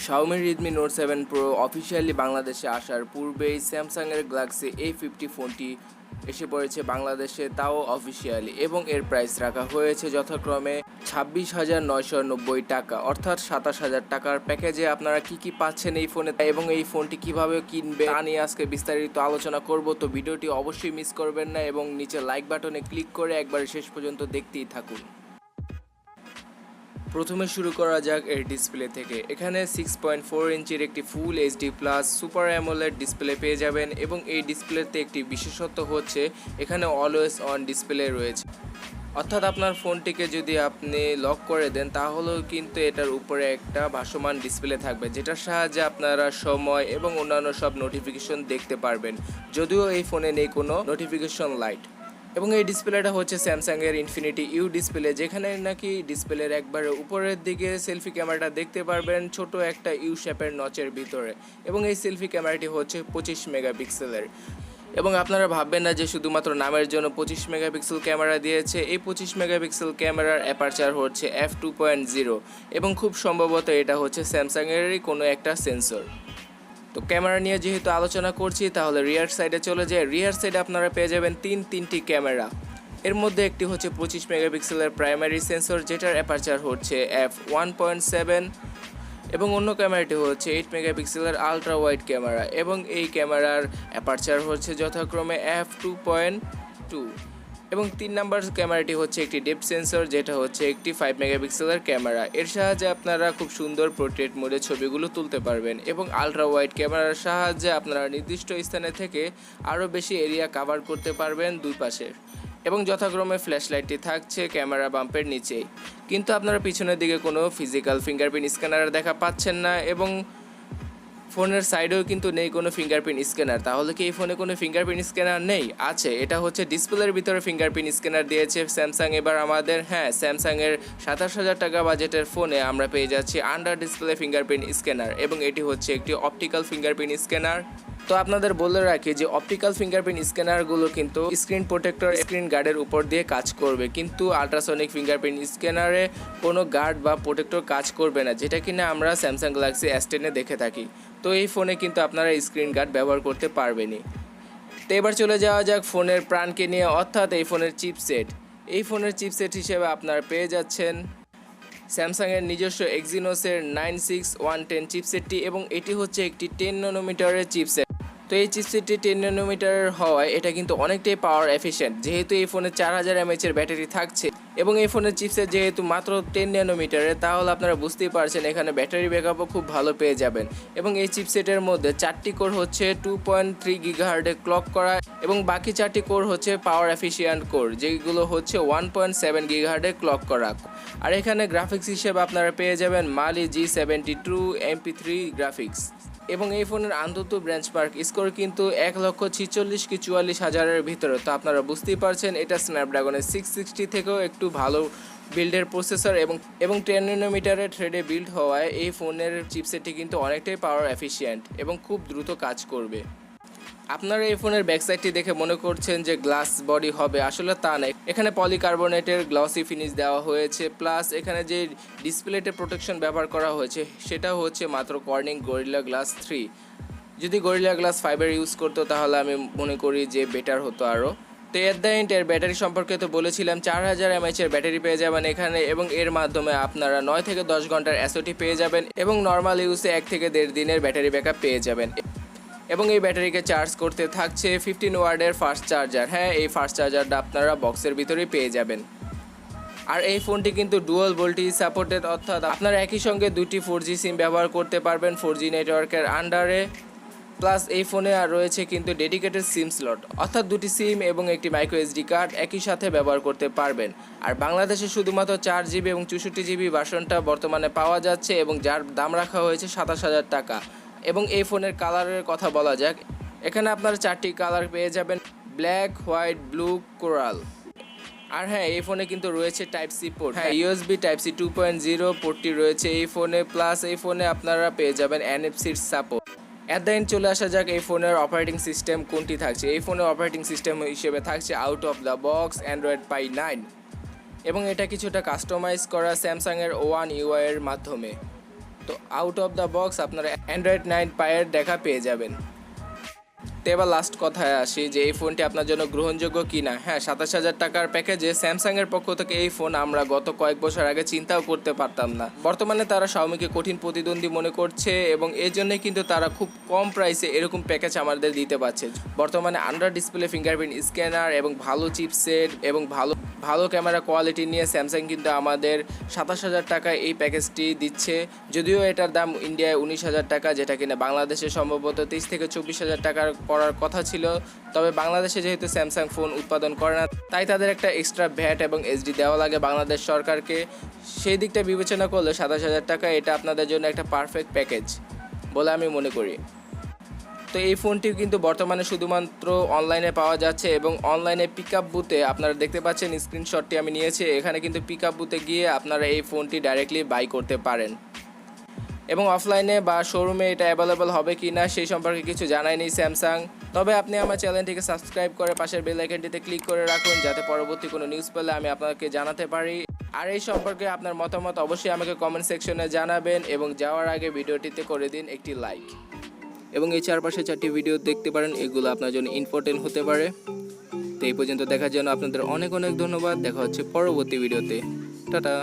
Xiaomi Redmi Note 7 Pro officially বাংলাদেশে আসার পূর্বেই স্যামসাংয়ের Galaxy A50 ফোনটি এসে পড়েছে বাংলাদেশে, তাও অফিসিয়ালি, এবং এর প্রাইস রাখা হয়েছে যথাক্রমে 26,990 টাকা, অর্থাৎ 27,000 টাকার প্যাকেজে। আপনারা কি পাচ্ছেন এই ফোনে এবং এই ফোনটি কিভাবে কিনবে তা নিয়ে আজকে বিস্তারিত আলোচনা করব। তো ভিডিওটি অবশ্যই মিস করবেন না এবং নিচে লাইক বাটনে ক্লিক করে একবার শেষ পর্যন্ত দেখতেই থাকুন। প্রথমে শুরু করা যাক এর ডিসপ্লে থেকে। এখানে 6.4 ইঞ্চির একটি full HD plus super AMOLED display পেয়ে যাবেন এবং এই ডিসপ্লেতে একটি বিশেষত্ব হচ্ছে এখানে অলওয়েজ অন ডিসপ্লে রয়েছে, অর্থাৎ আপনার ফোনটিকে যদি আপনি লক করে দেন তাহলেও কিন্তু এটার উপরে একটা ভাসমান ডিসপ্লে থাকবে, যেটার সাহায্যে আপনারা সময় এবং অন্যান্য সব নোটিফিকেশন দেখতে পারবেন, যদিও এই ফোনে নেই কোনো নোটিফিকেশন লাইট। এবং এই ডিসপ্লেটা হচ্ছে স্যামসাংয়ের ইনফিনিটি ইউ ডিসপ্লে, যেখানে নাকি ডিসপ্লের একবারে উপরের দিকে সেলফি ক্যামেরাটা দেখতে পারবেন ছোট একটা ইউ শেপের নচের ভিতরে, এবং এই সেলফি ক্যামেরাটি হচ্ছে 25 মেগাপিক্সেলের। এবং আপনারা ভাববেন না যে শুধুমাত্র নামের জন্য 25 মেগাপিক্সেল ক্যামেরা দিয়েছে। এই 25 মেগাপিক্সেল ক্যামেরার অ্যাপারচার হচ্ছে f2.0 এবং খুব সম্ভবত এটা হচ্ছে স্যামসাংয়েরই কোনো একটা সেন্সর। তো ক্যামেরা নিয়ে যেহেতু আলোচনা করছি, তাহলে রিয়ার সাইডে চলে যায়। রিয়ার সাইডে আপনারা পেয়ে যাবেন তিনটি ক্যামেরা। এর মধ্যে একটি হচ্ছে 25 মেগাপিক্সেলের প্রাইমারি সেন্সর, যেটার অ্যাপারচার হচ্ছে f1.7, এবং অন্য ক্যামেরাটি হচ্ছে 8 মেগাপিক্সেলের আলট্রা ওয়াইড ক্যামেরা, এবং এই ক্যামেরার অ্যাপারচার হচ্ছে যথাক্রমে f2.2, এবং 3 নাম্বার ক্যামেরাটি হচ্ছে একটি ডেপথ সেন্সর, যেটা হচ্ছে একটি 5 মেগাপিক্সেলের ক্যামেরা। এর সাহায্যে আপনারা খুব সুন্দর পোর্ট্রেট মোডে ছবিগুলো তুলতে পারবেন, এবং আলট্রা ওয়াইড ক্যামেরার সাহায্যে আপনারা নির্দিষ্ট স্থানে থেকে আরও বেশি এরিয়া কভার করতে পারবেন দুই পাশের। এবং যথাক্রমে ফ্ল্যাশ লাইটটি থাকছে ক্যামেরা বাম্পের নিচেই, কিন্তু আপনারা পিছনের দিকে কোনো ফিজিক্যাল ফিঙ্গারপ্রিন্ট স্ক্যানার দেখা পাচ্ছেন না, এবং ফোনের সাইডেও কিন্তু নেই কোনো ফিঙ্গারপ্রিন্ট স্ক্যানার। তাহলে কি এই ফোনে কোনো ফিঙ্গারপ্রিন্ট স্ক্যানার নেই? আছে, এটা হচ্ছে ডিসপ্লের ভিতরে ফিঙ্গারপ্রিন্ট স্ক্যানার দিয়েছে স্যামসাং এবার আমাদের। হ্যাঁ, স্যামসাংয়ের 27,000 টাকা বাজেটের ফোনে আমরা পেয়ে যাচ্ছি আন্ডার ডিসপ্লে ফিঙ্গারপ্রিন্ট স্ক্যানার, এবং এটি হচ্ছে একটি অপটিক্যাল ফিঙ্গারপ্রিন্ট স্ক্যানার। তো আপনাদের বলে রাখি যে অপটিক্যাল ফিঙ্গারপ্রিন্ট স্ক্যানারগুলো কিন্তু স্ক্রিন প্রোটেক্টর, স্ক্রিন গার্ডের উপর দিয়ে কাজ করবে, কিন্তু আল্ট্রাসনিক ফিঙ্গারপ্রিন্ট স্ক্যানারে কোনো গার্ড বা প্রোটেক্টর কাজ করবে না, যেটা কিনা আমরা স্যামসাং গ্যালাক্সি S10-এ দেখে থাকি। তো এই ফোনে কিন্তু আপনারা স্ক্রিন গার্ড ব্যবহার করতে পারবেনই। তো এবার চলে যাওয়া যাক ফোনের প্রাণকে নিয়ে, অর্থাৎ এই ফোনের চিপসেট। এই ফোনের চিপসেট হিসেবে আপনারা পেয়ে যাচ্ছেন স্যামসাংয়ের নিজস্ব এক্সিনোসের 9610 চিপসেটটি, এবং এটি হচ্ছে একটি 10 ন্যানোমিটারের চিপসেট। তো এই চিপসেটটি 10 ন্যানোমিটারের হওয়ায় এটা কিন্তু অনেকটাই পাওয়ার এফিশিয়েন্ট, যেহেতু এই ফোনে 4000 mAh ব্যাটারি থাকছে, এবং এই ফোনের চিপসেট যেহেতু মাত্র 10 ন্যানোমিটারের, তাহলে আপনারা বুঝতেই পারছেন এখানে ব্যাটারি ব্যাকআপও খুব ভালো পেয়ে যাবেন। এবং এই চিপসেটের মধ্যে 4টি কোর হচ্ছে 2.3 গিগাহার্টে ক্লক করা, এবং বাকি 4টি কোর হচ্ছে পাওয়ার এফিশিয়েন্ট কোর, যেগুলো হচ্ছে 1.7 গিগাহার্টে ক্লক করা। আর এখানে গ্রাফিক্স হিসেবে আপনারা পেয়ে যাবেন মালি G72 MP3 গ্রাফিক্স, এবং এই ফোনের আন্তত বেঞ্চমার্ক স্কোর কিন্তু 1,46,000 কি 44,000-এর ভিতরে। তো আপনারা বুঝতেই পারছেন এটা স্ন্যাপড্রাগনের 660 থেকেও একটু ভালো বিল্ডের প্রসেসর, এবং 10 ন্যানোমিটারের থ্রেডে বিল্ড হওয়ায় এই ফোনের চিপসেটটি কিন্তু অনেকটাই পাওয়ার এফিশিয়েন্ট এবং খুব দ্রুত কাজ করবে। আপনারা এই ফোনের ব্যাকসাইডটি দেখে মনে করছেন যে গ্লাস বডি হবে, আসলে তা নয়। এখানে পলিকার্বনেটের গ্লসি ফিনিশ দেওয়া হয়েছে, প্লাস এখানে যে ডিসপ্লেতে প্রোটেকশন ব্যবহার করা হয়েছে সেটা হচ্ছে মাত্র কর্নিং গরিলা গ্লাস 3। যদি গরিলা গ্লাস 5-এর ইউজ করতো তাহলে আমি মনে করি যে বেটার হতো আরও। তো এর দ্য এন্ড এর ব্যাটারি সম্পর্কে তো বলেছিলাম, 4000 mAh ব্যাটারি পেয়ে যাবেন এখানে, এবং এর মাধ্যমে আপনারা 9 থেকে 10 ঘন্টার SOT পেয়ে যাবেন, এবং নর্মাল ইউজে 1 থেকে 1.5 দিনের ব্যাটারি ব্যাকআপ পেয়ে যাবেন। এবং এই ব্যাটারিকে চার্জ করতে থাকছে 15 ওয়াটের ফাস্ট চার্জার। হ্যাঁ, এই ফাস্ট চার্জারটা আপনারা বক্সের ভিতরেই পেয়ে যাবেন। আর এই ফোনটি কিন্তু ডুয়াল ভোল্টেজ সাপোর্টেড, অর্থাৎ আপনারা একই সঙ্গে 2টি 4G সিম ব্যবহার করতে পারবেন 4G নেটওয়ার্কের আন্ডারে। প্লাস এই ফোনে আর রয়েছে কিন্তু ডেডিকেটেড সিম স্লট, অর্থাৎ 2টি সিম এবং একটি মাইক্রো SD কার্ড একই সাথে ব্যবহার করতে পারবেন। আর বাংলাদেশে শুধুমাত্র 4GB এবং 64GB ভার্সনটা বর্তমানে পাওয়া যাচ্ছে, এবং যার দাম রাখা হয়েছে 27,000 টাকা। এবং এই ফোনের কালারের কথা বলা যাক, এখানে আপনারা 4টি কালার পেয়ে যাবেন, ব্ল্যাক, হোয়াইট, ব্লু, কোরাল। আর হ্যাঁ, এই ফোনে কিন্তু রয়েছে Type-C পোর্ট। হ্যাঁ, USB Type-C 2.0 পোর্টটি রয়েছে এই ফোনে, প্লাস এই ফোনে আপনারা পেয়ে যাবেন NFC-র সাপোর্ট। অ্যাট দ্য এন্ড চলে আসা যাক এই ফোনের অপারেটিং সিস্টেম কোনটি থাকছে। এই ফোনের অপারেটিং সিস্টেম হিসেবে থাকছে out of the box Android Pie 9, এবং এটা কিছুটা কাস্টমাইজ করা স্যামসাংয়ের One UI এর মাধ্যমে। তো আউট অফ দ্য বক্স আপনারা অ্যান্ড্রয়েড 9 পায়ের দেখা পেয়ে যাবেন। তো এবার লাস্ট কথায় আসি যে এই ফোনটি আপনার জন্য গ্রহণযোগ্য কিনা। হ্যাঁ, 27,000 টাকার প্যাকেজে স্যামসাংয়ের পক্ষ থেকে এই ফোন আমরা গত কয়েক বছর আগে চিন্তাও করতে পারতাম না। বর্তমানে তারা শাওমিকে কঠিন প্রতিদ্বন্দ্বী মনে করছে এবং এর জন্যই কিন্তু তারা খুব কম প্রাইসে এরকম প্যাকেজ আমাদের দিতে পারছে। বর্তমানে আন্ডার ডিসপ্লে ফিঙ্গারপ্রিন্ট স্ক্যানার এবং ভালো চিপসেট এবং ভালো ক্যামেরা কোয়ালিটি নিয়ে স্যামসাং কিন্তু আমাদের 27,000 টাকায় এই প্যাকেজটি দিচ্ছে। যদিও এটার দাম ইন্ডিয়ায় 19,000 টাকা, যেটা কিনা বাংলাদেশে সম্ভবত 23 থেকে 24,000 টাকার পড়ার কথা ছিল। তবে বাংলাদেশে যেহেতু স্যামসাং ফোন উৎপাদন করে না, তাই তাদের একটা এক্সট্রা ভ্যাট এবং এসডি দেওয়া লাগে বাংলাদেশ সরকারকে। সেই দিকটা বিবেচনা করলে 27,000 টাকা এটা আপনাদের জন্য একটা পারফেক্ট প্যাকেজ বলে আমি মনে করি। তো এই ফোনটিও কিন্তু বর্তমানে শুধুমাত্র অনলাইনে পাওয়া যাচ্ছে এবং অনলাইনে পিক আপ বুথে আপনারা দেখতে পাচ্ছেন, স্ক্রিনশটটি আমি নিয়েছি, এখানে কিন্তু পিক আপ বুথে গিয়ে আপনারা এই ফোনটি ডাইরেক্টলি বাই করতে পারেন। এবং অফলাইনে বা শোরুমে এটা অ্যাভেলেবল হবে কি না সেই সম্পর্কে কিছু জানায়নি স্যামসাং। তবে আপনি আমার চ্যানেলটিকে সাবস্ক্রাইব করে পাশের বেল আইকনটিতে ক্লিক করে রাখুন, যাতে পরবর্তী কোনো নিউজ পেলে আমি আপনাকে জানাতে পারি। আর এই সম্পর্কে আপনার মতামত অবশ্যই আমাকে কমেন্ট সেকশনে জানাবেন এবং যাওয়ার আগে ভিডিওটিতে করে দিন একটি লাইক। এবং এই চারপাশে 4টি ভিডিও দেখতে পারেন, এগুলো আপনার জন্য ইম্পর্টেন্ট হতে পারে। তো এই পর্যন্ত দেখার জন্য আপনাদের অনেক অনেক ধন্যবাদ। দেখা হচ্ছে পরবর্তী ভিডিওতে। টাটা।